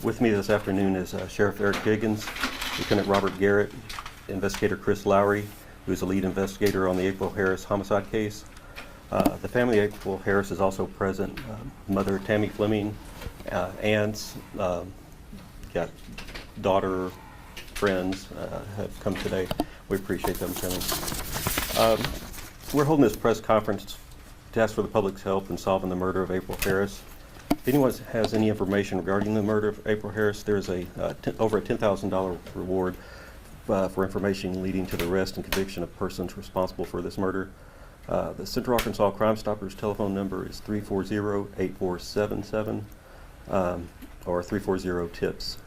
With me this afternoon is Sheriff Eric Higgins, Lieutenant Robert Garrett, Investigator Chris Lowry, who is the lead investigator on the April Harris homicide case. The family of April Harris is also present. Mother Tammy Fleming, aunts, daughter, friends have come today. We appreciate them coming. We're holding this press conference to ask for the public's help in solving the murder of April Harris. If anyone has any information regarding the murder of April Harris, there's over a $10,000 reward for information leading to the arrest and conviction of persons responsible for this murder. The Central Arkansas Crime Stoppers telephone number is 340-8477 or 340-TIPS.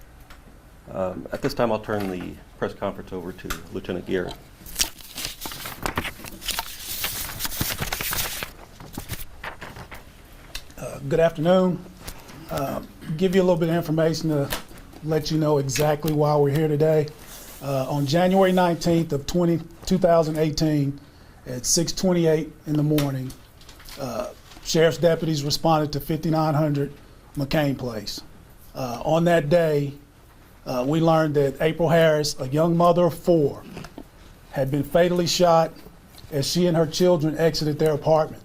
At this time, I'll turn the press conference over to Lieutenant Garrett. Good afternoon. Give you a little bit of information to let you know exactly why we're here today. On January 19th of 2018 at 6:28 in the morning, sheriff's deputies responded to 5900 McCain Place. On that day, we learned that April Harris, a young mother of 4, had been fatally shot as she and her children exited their apartment.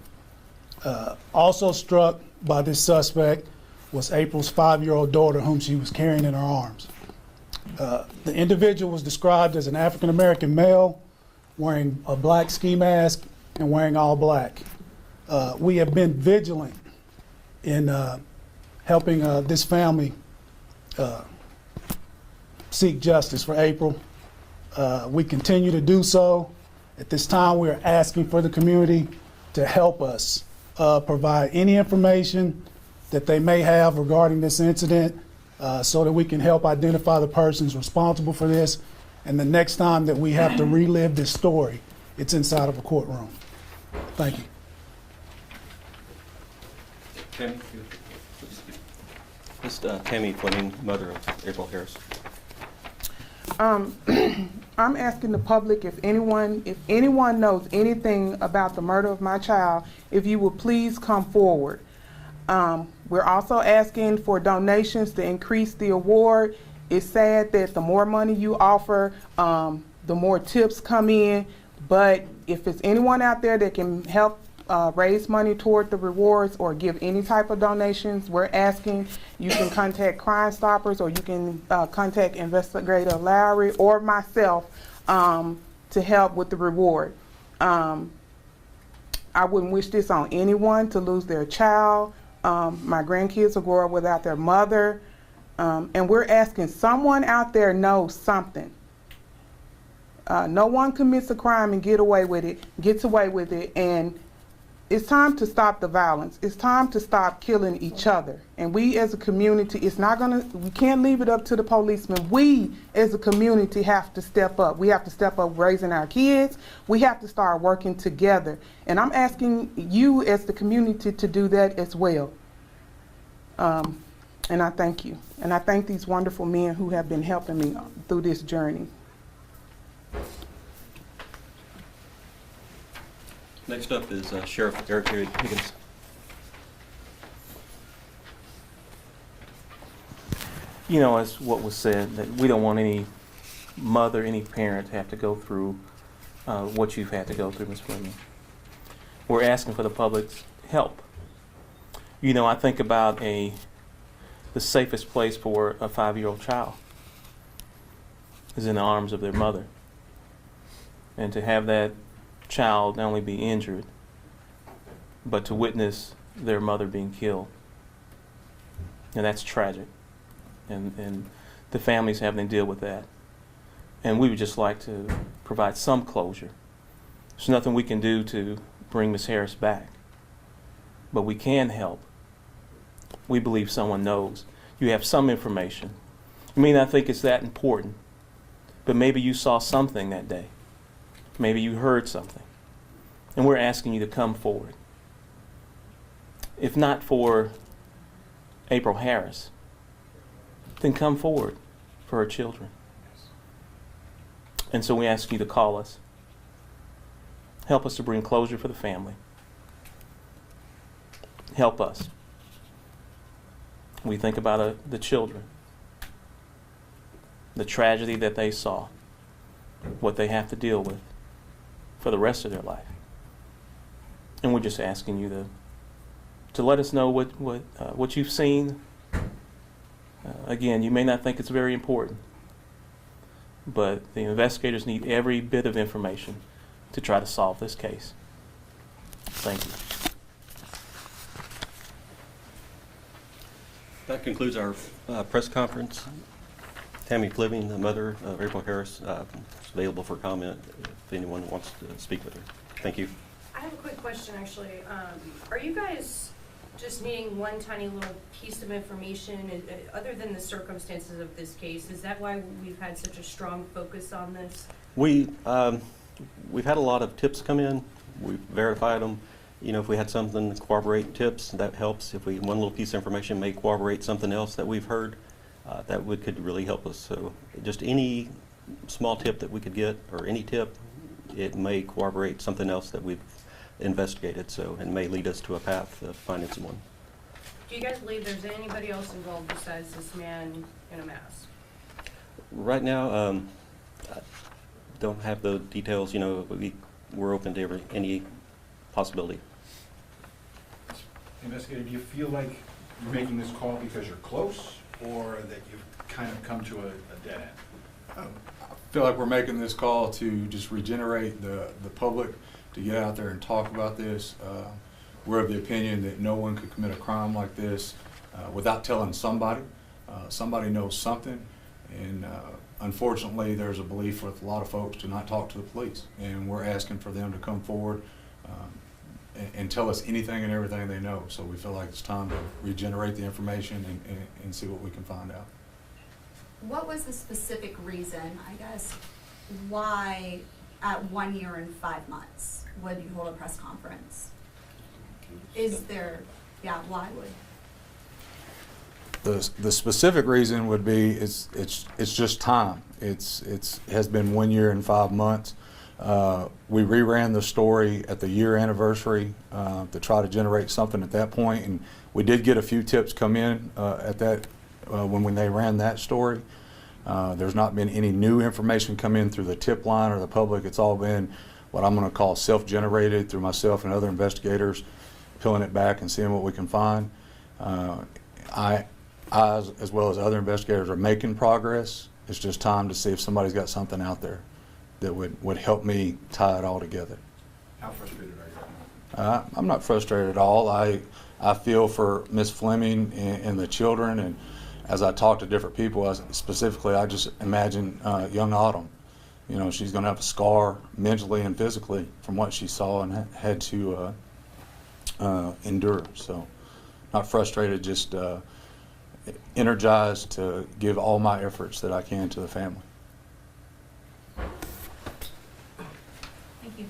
Also struck by this suspect was April's 5-year-old daughter, whom she was carrying in her arms. The individual was described as an African-American male wearing a black ski mask and wearing all black. We have been vigilant in helping this family seek justice for April. We continue to do so. At this time, we are asking for the community to help us provide any information that they may have regarding this incident so that we can help identify the persons responsible for this. And the next time that we have to relive this story, it's inside of a courtroom. Thank you. Tammy, this is Tammy Fleming, mother of April Harris. I'm asking the public if anyone knows anything about the murder of my child, if you would please come forward. We're also asking for donations to increase the award. It's sad that the more money you offer, the more tips come in, but if it's anyone out there that can help raise money toward the rewards or give any type of donations, we're asking. You can contact Crime Stoppers, or you can contact Investigator Lowry or myself to help with the reward. I wouldn't wish this on anyone, to lose their child. My grandkids will grow up without their mother. And we're asking, someone out there knows something. No one commits a crime and gets away with it, and it's time to stop the violence. It's time to stop killing each other. And we as a community, we can't leave it up to the policemen. We as a community have to step up. We have to step up raising our kids. We have to start working together. And I'm asking you as the community to do that as well. And I thank you. And I thank these wonderful men who have been helping me through this journey. Next up is Sheriff Eric Higgins. You know, as what was said, that we don't want any mother, any parent to have to go through what you've had to go through, Ms. Fleming. We're asking for the public's help. You know, I think about the safest place for a 5-year-old child is in the arms of their mother. And to have that child not only be injured, but to witness their mother being killed. And that's tragic. And the families having to deal with that. And we would just like to provide some closure. There's nothing we can do to bring Ms. Harris back, but we can help. We believe someone knows. You have some information. You may not think it's that important, but maybe you saw something that day. Maybe you heard something. And we're asking you to come forward. If not for April Harris, then come forward for her children. And so we ask you to call us. Help us to bring closure for the family. Help us. We think about the children, the tragedy that they saw, what they have to deal with for the rest of their life. And we're just asking you to let us know what you've seen. Again, you may not think it's very important, but the investigators need every bit of information to try to solve this case. Thank you. That concludes our press conference. Tammy Fleming, the mother of April Harris, is available for comment if anyone wants to speak with her. Thank you. I have a quick question, actually. Are you guys just needing one tiny little piece of information, other than the circumstances of this case? Is that why we've had such a strong focus on this? We've had a lot of tips come in. We've verified them. You know, if we had something to corroborate tips, that helps. If one little piece of information may corroborate something else that we've heard, could really help us. So just any small tip that we could get, or any tip, it may corroborate something else that we've investigated, so it may lead us to a path of finding someone. Do you guys believe there's anybody else involved besides this man in a mask? Right now, I don't have the details. You know, we're open to any possibility. Investigator, do you feel like you're making this call because you're close, or that you've kind of come to a dead end? I feel like we're making this call to just regenerate the public, to get out there and talk about this. We're of the opinion that no one could commit a crime like this without telling somebody. Somebody knows something, and unfortunately there's a belief with a lot of folks to not talk to the police, and we're asking for them to come forward and tell us anything and everything they know. So we feel like it's time to regenerate the information and see what we can find out. What was the specific reason, I guess, why at 1 year and 5 months would you hold a press conference? Is there, why would? The specific reason would be it's just time. It has been 1 year and 5 months. We reran the story at the year anniversary to try to generate something at that point, and we did get a few tips come in at that when they ran that story. There's not been any new information come in through the tip line or the public. It's all been what I'm going to call self-generated through myself and other investigators, peeling it back and seeing what we can find. I, as well as other investigators, are making progress. It's just time to see if somebody's got something out there that would help me tie it all together. How frustrated are you right now? I'm not frustrated at all. I feel for Miss Fleming and the children, and as I talk to different people, specifically I just imagine young Autumn. You know, she's going to have a scar mentally and physically from what she saw and had to endure. So not frustrated, just energized to give all my efforts that I can to the family. Thank you.